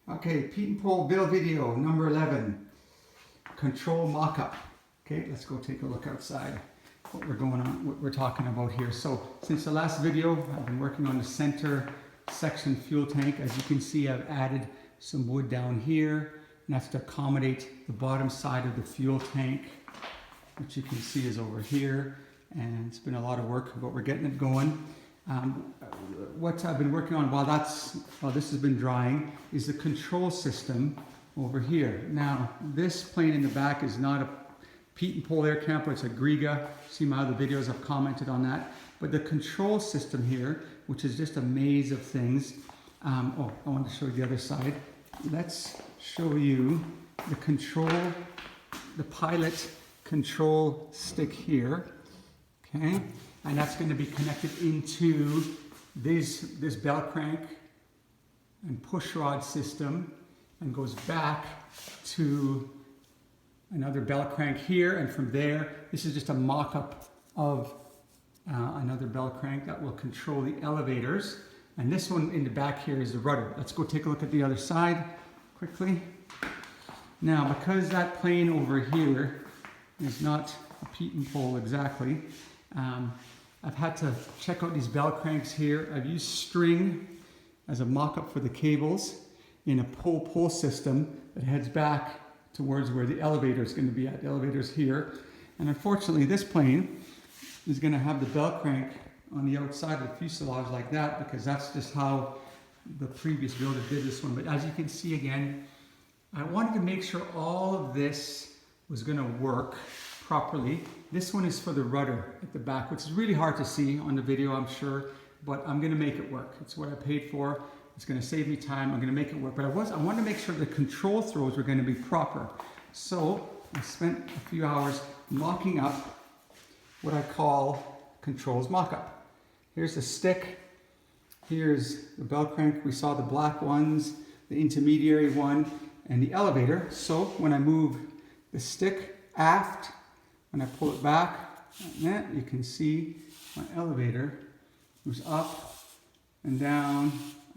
Okay, Piet and Paul build video number 11, control mock-up. Okay, let's go take a look outside, what we're talking about here. So since the last video, I've been working on the center section fuel tank. As you can see, I've added some wood down here, and that's to accommodate the bottom side of the fuel tank, which you can see is over here. And it's been a lot of work, but we're getting it going. What I've been working on while this has been drying is the control system over here. Now, this plane in the back is not a Piet and Paul air camper, it's a Griga. See my other videos, I've commented on that. But the control system here, which is just a maze of things. I want to show you the other side. Let's show you the control, the pilot control stick here. Okay, and that's going to be connected into this bell crank and push rod system, and goes back to another bell crank here, and from there, this is just a mock-up of another bell crank that will control the elevators. And this one in the back here is the rudder. Let's go take a look at the other side quickly. Now, because that plane over here is not a Piet and Paul exactly, I've had to check out these bell cranks here. I've used string as a mock-up for the cables in a pull-pull system that heads back towards where the elevator is going to be at. The elevator's here. And unfortunately, this plane is going to have the bell crank on the outside of the fuselage like that, because that's just how the previous builder did this one. But as you can see again, I wanted to make sure all of this was going to work properly. This one is for the rudder at the back, which is really hard to see on the video, I'm sure, but I'm going to make it work. It's what I paid for. It's going to save me time. I'm going to make it work. But I wanted to make sure the control throws were going to be proper. So I spent a few hours mocking up what I call controls mock-up. Here's the stick. Here's the bell crank. We saw the black ones, the intermediary one, and the elevator. So when I move the stick aft, when I pull it back, you can see my elevator moves up and down,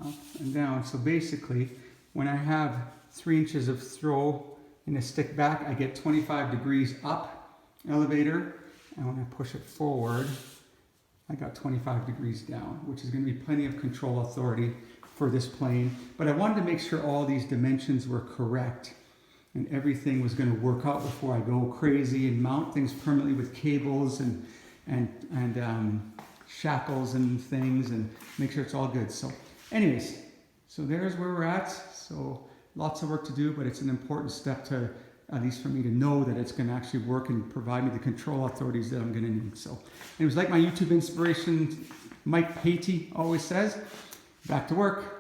up and down. So basically, when I have 3 inches of throw in the stick back, I get 25 degrees up elevator. And when I push it forward, I got 25 degrees down, which is going to be plenty of control authority for this plane. But I wanted to make sure all these dimensions were correct and everything was going to work out before I go crazy and mount things permanently with cables and shackles and things, and make sure it's all good. So anyways, so there's where we're at. So lots of work to do, but it's an important step to, at least for me to know that it's going to actually work and provide me the control authorities that I'm going to need. So it was like my YouTube inspiration, Mike Piet, always says, back to work.